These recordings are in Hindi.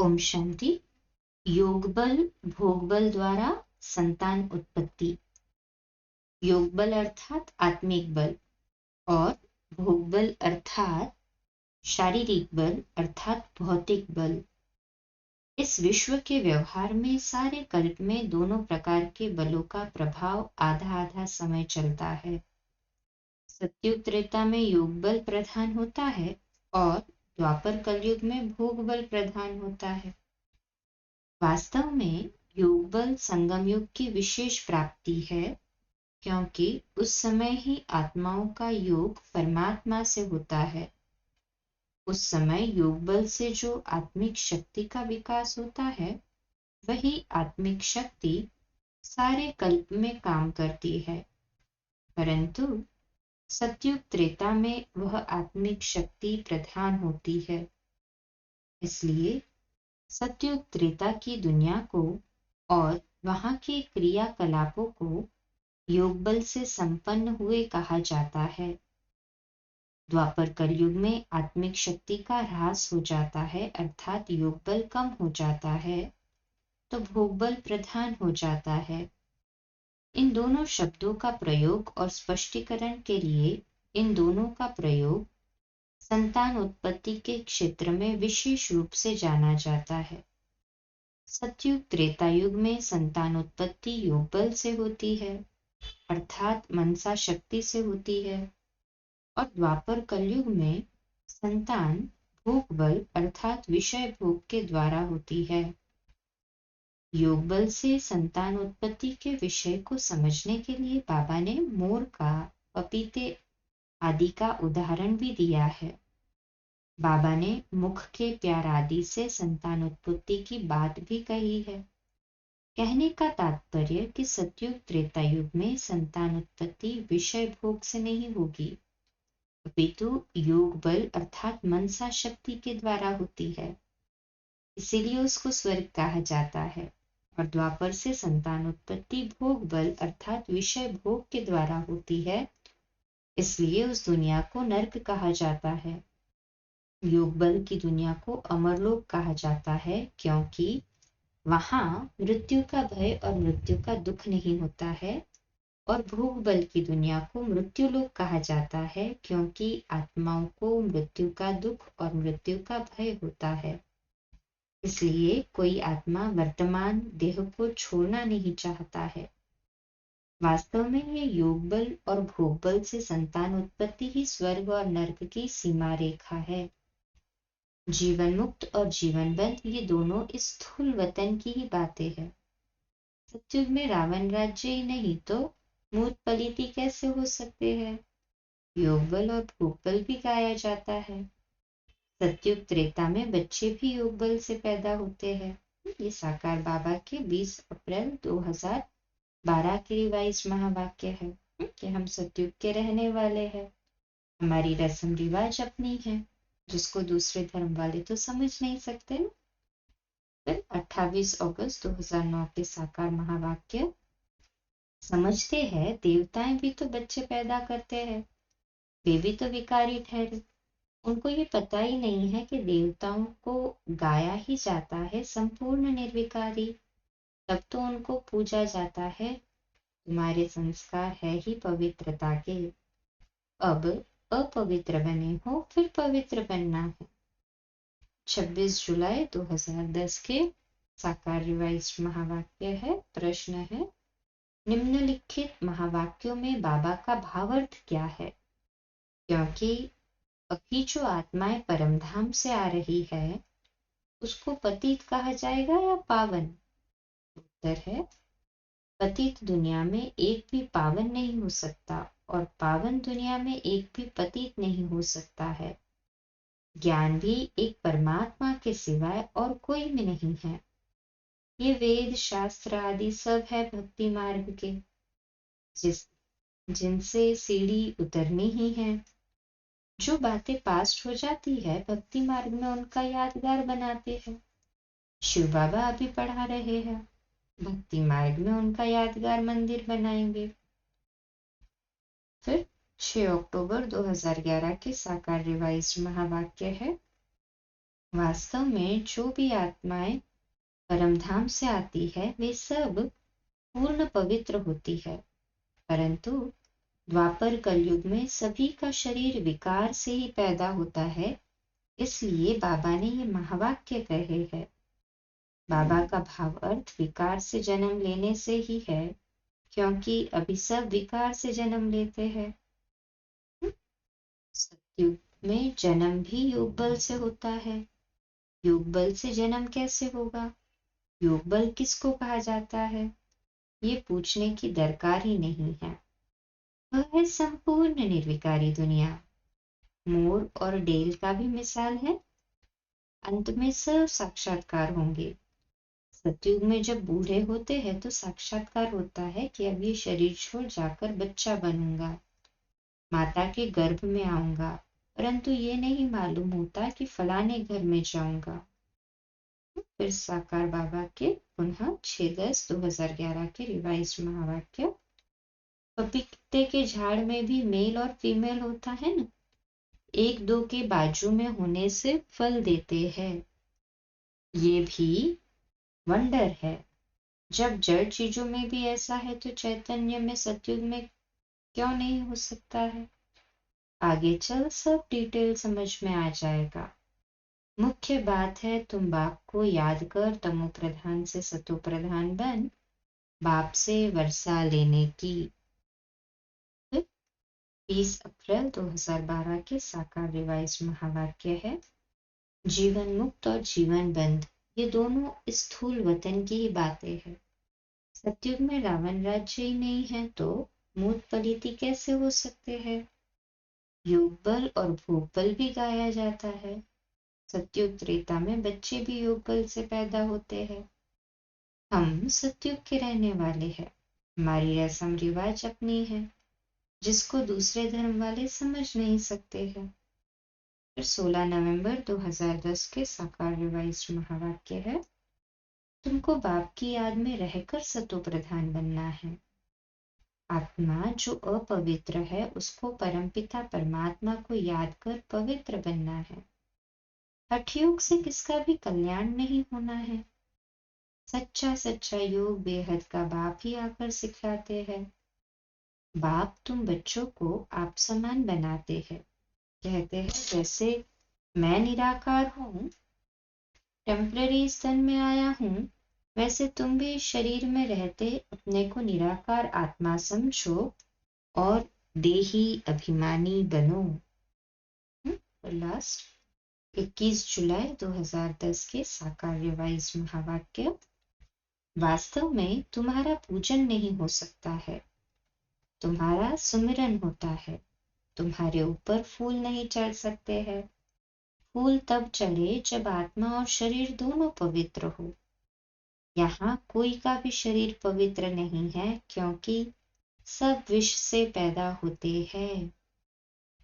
ओम शांति। योग बल भोग बल द्वारा संतान उत्पत्ति। योग बल अर्थात आत्मिक बल और भोग बल अर्थात शारीरिक बल अर्थात भौतिक बल। इस विश्व के व्यवहार में सारे कल्प में दोनों प्रकार के बलों का प्रभाव आधा आधा समय चलता है। सतयुग त्रेता में योग बल प्रधान होता है और द्वापर कलयुग में भोग बल प्रधान होता है। वास्तव में योग बल संगम युग की विशेष प्राप्ति है, क्योंकि उस समय ही आत्माओं का योग परमात्मा से होता है। उस समय योग बल से जो आत्मिक शक्ति का विकास होता है, वही आत्मिक शक्ति सारे कल्प में काम करती है। परंतु सतयुग त्रेता में वह आत्मिक शक्ति प्रधान होती है। इसलिए सतयुग त्रेता की दुनिया को और वहां के क्रियाकलापों को योग बल से संपन्न हुए कहा जाता है। द्वापर कलयुग में आत्मिक शक्ति का ह्रास हो जाता है, अर्थात योग बल कम हो जाता है, तो भोग बल प्रधान हो जाता है। इन दोनों शब्दों का प्रयोग और स्पष्टीकरण के लिए इन दोनों का प्रयोग संतान उत्पत्ति के क्षेत्र में विशेष रूप से जाना जाता है। सतयुग त्रेता युग में संतान उत्पत्ति योग बल से होती है, अर्थात मनसा शक्ति से होती है, और द्वापर कलयुग में संतान भोग बल अर्थात विषय भोग के द्वारा होती है। योग बल से संतान उत्पत्ति के विषय को समझने के लिए बाबा ने मोर का, पपीते आदि का उदाहरण भी दिया है। बाबा ने मुख के प्यार आदि से संतान उत्पत्ति की बात भी कही है। कहने का तात्पर्य कि सतयुग त्रेता युग में संतान उत्पत्ति विषय भोग से नहीं होगी, अपितु योग बल अर्थात मनसा शक्ति के द्वारा होती है। इसीलिए उसको स्वर्ग कहा जाता है। और द्वापर से संतान उत्पत्ति भोग बल अर्थात विषय भोग के द्वारा होती है, इसलिए उस दुनिया को नर्क कहा जाता है। योग बल की दुनिया को अमरलोक कहा जाता है, क्योंकि वहां मृत्यु का भय और मृत्यु का दुख नहीं होता है। और भोग बल की दुनिया को मृत्यु लोक कहा जाता है, क्योंकि आत्माओं को मृत्यु का दुख और मृत्यु का भय होता है। इसलिए कोई आत्मा वर्तमान देह को छोड़ना नहीं चाहता है। वास्तव में ये योग बल और भोग बल से संतान उत्पत्ति ही स्वर्ग और नर्क की सीमा रेखा है। जीवन मुक्त और जीवन बंद ये दोनों इस स्थूल वतन की ही बातें हैं। सतयुग में रावण राज्य ही नहीं तो मूत पलीति कैसे हो सकते हैं। योग बल और भोग बल भी गाया जाता है। सतयुग त्रेता में बच्चे भी योग बल से पैदा होते हैं। ये साकार बाबा के 20 अप्रैल 2012 के रिवाइज महावाक्य है कि हम सतयुग के रहने वाले हैं। हमारी रस्म रिवाज अपनी है, जिसको दूसरे धर्म वाले तो समझ नहीं सकते ना। फिर 28 अगस्त 2009 के साकार महावाक्य समझते हैं देवताएं भी तो बच्चे पैदा करते हैं, वे भी तो विकारी ठहरे। उनको ये पता ही नहीं है कि देवताओं को गाया ही जाता है संपूर्ण निर्विकारी, तब तो उनको पूजा जाता है। तुम्हारे संस्कार है ही पवित्रता के, अब अपवित्र बने हो फिर पवित्र बनना है। 26 जुलाई 2010 के साकार रिवाइज्ड महावाक्य है। प्रश्न है, निम्नलिखित महावाक्यों में बाबा का भावार्थ क्या है? क्योंकि अभी जो आत्माएं परमधाम से आ रही है, उसको पतित कहा जाएगा या पावन? उत्तर है, पतित दुनिया में एक भी पावन नहीं हो सकता और पावन दुनिया में एक भी पतित नहीं हो सकता है। ज्ञान भी एक परमात्मा के सिवाय और कोई भी नहीं है। ये वेद शास्त्र आदि सब है भक्ति मार्ग के, जिनसे सीढ़ी उतरनी ही है। जो बातें पास्ट हो जाती है भक्ति मार्ग में उनका यादगार बनाते हैं। शिव बाबा अभी पढ़ा रहे हैं, भक्ति मार्ग में उनका यादगार मंदिर बनाएंगे। फिर 6 अक्टूबर 2011 के साकार रिवाइज्ड महावाक्य है, वास्तव में जो भी आत्माएं परमधाम से आती है वे सब पूर्ण पवित्र होती है, परंतु द्वापर कलयुग में सभी का शरीर विकार से ही पैदा होता है। इसलिए बाबा ने ये महावाक्य कहे हैं। बाबा का भाव अर्थ विकार से जन्म लेने से ही है, क्योंकि अभी सब विकार से जन्म लेते हैं। सतयुग में जन्म भी योग बल से होता है। योग बल से जन्म कैसे होगा, योग बल किसको कहा जाता है, ये पूछने की दरकार ही नहीं है। वह है संपूर्ण निर्विकारी दुनिया। मोर और डेल का भी मिसाल है। अंत में सब साक्षात्कार होंगे। सतयुग में जब बूढ़े होते हैं तो साक्षात्कार होता है कि अब ये शरीर छोड़ जाकर बच्चा बनूंगा, माता के गर्भ में आऊंगा, परंतु ये नहीं मालूम होता कि फलाने घर में जाऊंगा। फिर साकार बाबा के पुनः 6/10/2011 के रिवाइज महावाक्य। पपीते के झाड़ में भी मेल और फीमेल होता है ना, एक दो के बाजू में होने से फल देते हैं। ये भी वंडर है। जब जड़ चीजों में भी ऐसा है तो चैतन्य में सतयुग में क्यों नहीं हो सकता है। आगे चल सब डिटेल समझ में आ जाएगा। मुख्य बात है तुम बाप को याद कर तमो प्रधान से सतो प्रधान बन बाप से वर्षा लेने की। 20 अप्रैल 2012 के साकार रिवाइज महावाक्य है, जीवन मुक्त और जीवन बंद ये दोनों स्थूल वतन की ही बातें हैं। सतयुग में रावण राज्य ही नहीं है तो मूत पलिति कैसे हो सकते हैं। योग बल और भोग बल भी गाया जाता है। सतयुग त्रेता में बच्चे भी योग बल से पैदा होते हैं। हम सतयुग के रहने वाले हैं। हमारी रस्म रिवाज अपनी है जिसको दूसरे धर्म वाले समझ नहीं सकते हैं। फिर 16 नवंबर 2010 के साकार रिवाइज महावाक्य है, तुमको बाप की याद में रहकर सतो प्रधान बनना है। आत्मा जो अपवित्र है उसको परमपिता परमात्मा को याद कर पवित्र बनना है। हठयोग से किसका भी कल्याण नहीं होना है। सच्चा सच्चा योग बेहद का बाप ही आकर सिखाते हैं। बाप तुम बच्चों को आप समान बनाते हैं। कहते हैं जैसे मैं निराकार हूँ, टेम्पररी तन में आया हूँ, वैसे तुम भी शरीर में रहते अपने को निराकार आत्मा समझो और देही अभिमानी बनो। लास्ट 21 जुलाई 2010 के साकार रिवाइज महावाक्य, वास्तव में तुम्हारा पूजन नहीं हो सकता है, तुम्हारा सुमिरन होता है। तुम्हारे ऊपर फूल नहीं चढ़ सकते हैं। फूल तब चढ़े जब आत्मा और शरीर दोनों पवित्र हो। यहाँ कोई का भी शरीर पवित्र नहीं है क्योंकि सब विष से पैदा होते हैं।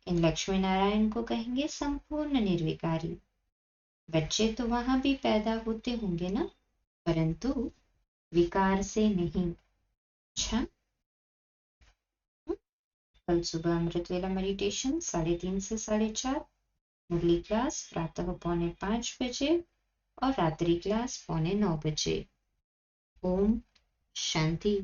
इन लक्ष्मी नारायण को कहेंगे संपूर्ण निर्विकारी। बच्चे तो वहां भी पैदा होते होंगे ना, परंतु विकार से नहीं। अच्छा, कल सुबह अमृत वेला मेडिटेशन 3:30 से 4:30, मुरली क्लास प्रातः 4:45 बजे और रात्रि क्लास 8:45 बजे। ओम शांति।